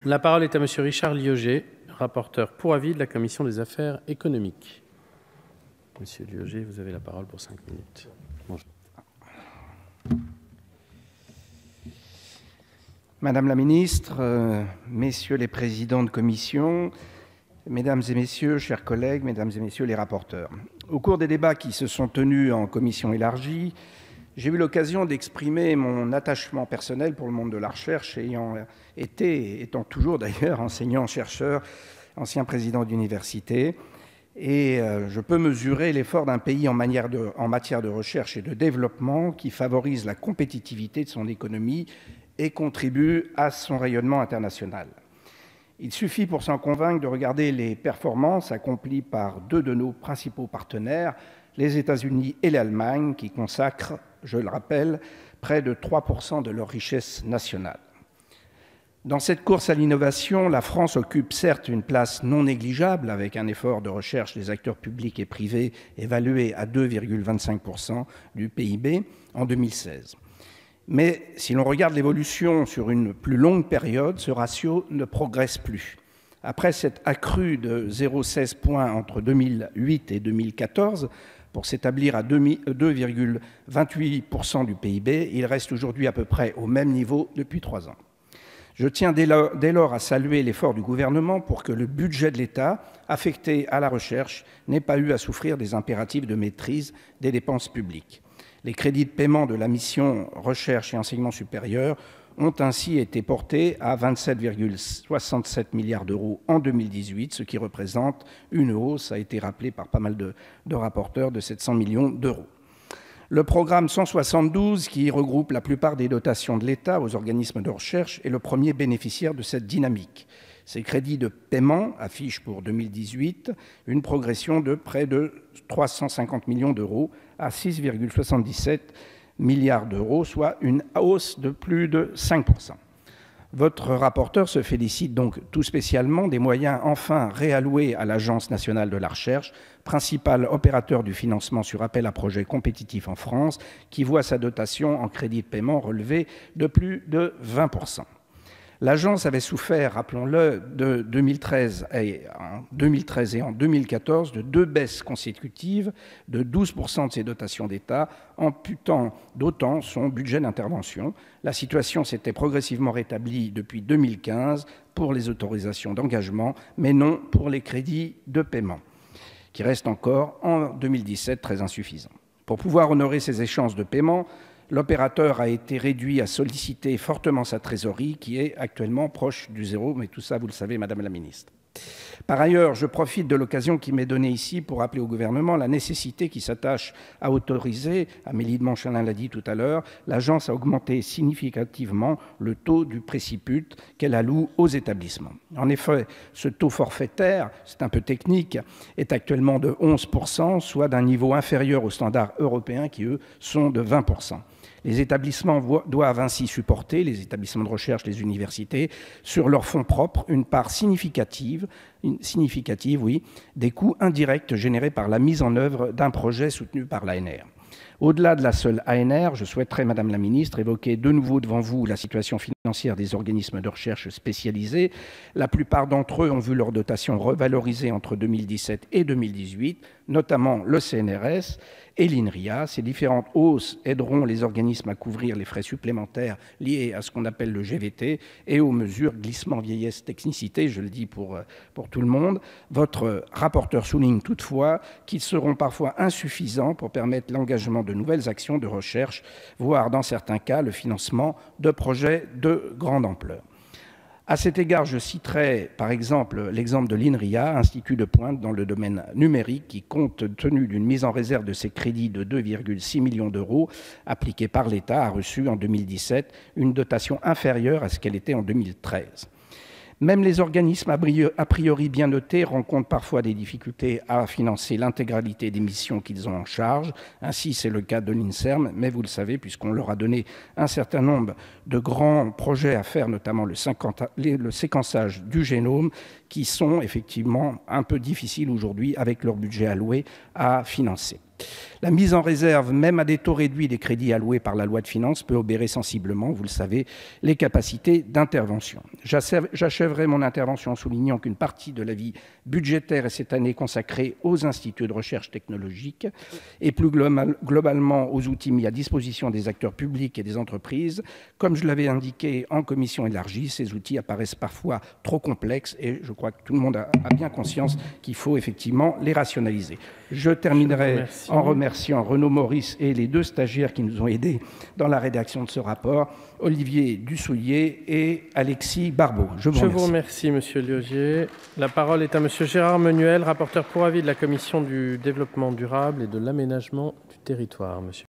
La parole est à Monsieur Richard Lioget, rapporteur pour avis de la Commission des affaires économiques. Monsieur Lioget, vous avez la parole pour 5 minutes. Bonjour. Madame la ministre, messieurs les présidents de commission, mesdames et messieurs, chers collègues, mesdames et messieurs les rapporteurs. Au cours des débats qui se sont tenus en commission élargie, j'ai eu l'occasion d'exprimer mon attachement personnel pour le monde de la recherche, ayant été, étant toujours d'ailleurs, enseignant-chercheur, ancien président d'université. Et je peux mesurer l'effort d'un pays en matière de recherche et de développement qui favorise la compétitivité de son économie et contribue à son rayonnement international. Il suffit pour s'en convaincre de regarder les performances accomplies par deux de nos principaux partenaires, les États-Unis et l'Allemagne, qui consacrent, je le rappelle, près de 3% de leur richesse nationale. Dans cette course à l'innovation, la France occupe certes une place non négligeable avec un effort de recherche des acteurs publics et privés évalué à 2,25% du PIB en 2016. Mais si l'on regarde l'évolution sur une plus longue période, ce ratio ne progresse plus. Après s'être accru de 0,16 points entre 2008 et 2014, pour s'établir à 2,28% du PIB, il reste aujourd'hui à peu près au même niveau depuis 3 ans. Je tiens dès lors à saluer l'effort du gouvernement pour que le budget de l'État affecté à la recherche n'ait pas eu à souffrir des impératifs de maîtrise des dépenses publiques. Les crédits de paiement de la mission Recherche et Enseignement supérieur ont ainsi été portés à 27,67 milliards d'euros en 2018, ce qui représente une hausse, a été rappelé par pas mal de rapporteurs, de 700 millions d'euros. Le programme 172, qui regroupe la plupart des dotations de l'État aux organismes de recherche, est le premier bénéficiaire de cette dynamique. Ces crédits de paiement affichent pour 2018 une progression de près de 350 millions d'euros à 6,77 milliards d'euros, soit une hausse de plus de 5%. Votre rapporteur se félicite donc tout spécialement des moyens enfin réalloués à l'Agence nationale de la recherche, principal opérateur du financement sur appel à projets compétitifs en France, qui voit sa dotation en crédit de paiement relever de plus de 20%. L'agence avait souffert, rappelons-le, de 2013 et en 2014 de 2 baisses consécutives de 12% de ses dotations d'État, amputant d'autant son budget d'intervention. La situation s'était progressivement rétablie depuis 2015 pour les autorisations d'engagement, mais non pour les crédits de paiement, qui restent encore en 2017 très insuffisants. Pour pouvoir honorer ces échéances de paiement, l'opérateur a été réduit à solliciter fortement sa trésorerie, qui est actuellement proche du zéro, mais tout ça, vous le savez, Madame la Ministre. Par ailleurs, je profite de l'occasion qui m'est donnée ici pour rappeler au gouvernement la nécessité qui s'attache à autoriser, Amélie de Montchalin l'a dit tout à l'heure, l'agence a augmenté significativement le taux du préciput qu'elle alloue aux établissements. En effet, ce taux forfaitaire, c'est un peu technique, est actuellement de 11%, soit d'un niveau inférieur aux standards européens qui, eux, sont de 20%. Les établissements doivent ainsi supporter, les établissements de recherche, les universités, sur leurs fonds propres, une part significative, oui, des coûts indirects générés par la mise en œuvre d'un projet soutenu par l'ANR. Au-delà de la seule ANR, je souhaiterais, Madame la Ministre, évoquer de nouveau devant vous la situation financière des organismes de recherche spécialisés. La plupart d'entre eux ont vu leur dotation revalorisée entre 2017 et 2018, notamment le CNRS et l'INRIA. Ces différentes hausses aideront les organismes à couvrir les frais supplémentaires liés à ce qu'on appelle le GVT et aux mesures glissement vieillesse technicité, je le dis pour tout le monde. Votre rapporteur souligne toutefois qu'ils seront parfois insuffisants pour permettre l'engagement de nouvelles actions de recherche, voire dans certains cas le financement de projets de grande ampleur. À cet égard, je citerai par exemple l'exemple de l'INRIA, institut de pointe dans le domaine numérique, qui, compte tenu d'une mise en réserve de ses crédits de 2,6 millions d'euros appliqués par l'État, a reçu en 2017 une dotation inférieure à ce qu'elle était en 2013. Même les organismes a priori bien notés rencontrent parfois des difficultés à financer l'intégralité des missions qu'ils ont en charge. Ainsi, c'est le cas de l'INSERM, mais vous le savez, puisqu'on leur a donné un certain nombre de grands projets à faire, notamment le séquençage du génome, qui sont effectivement un peu difficiles aujourd'hui avec leur budget alloué à financer. La mise en réserve, même à des taux réduits des crédits alloués par la loi de finances, peut obérer sensiblement, vous le savez, les capacités d'intervention. J'achèverai mon intervention en soulignant qu'une partie de l'avis budgétaire est cette année consacrée aux instituts de recherche technologique et plus globalement aux outils mis à disposition des acteurs publics et des entreprises. Comme je l'avais indiqué en commission élargie, ces outils apparaissent parfois trop complexes et je crois que tout le monde a bien conscience qu'il faut effectivement les rationaliser. Je terminerai en remerciant Renaud Maurice et les 2 stagiaires qui nous ont aidés dans la rédaction de ce rapport, Olivier Dussoulier et Alexis Barbeau. Je vous remercie, Monsieur Liogier. La parole est à Monsieur Gérard Menuel, rapporteur pour avis de la Commission du développement durable et de l'aménagement du territoire. Monsieur.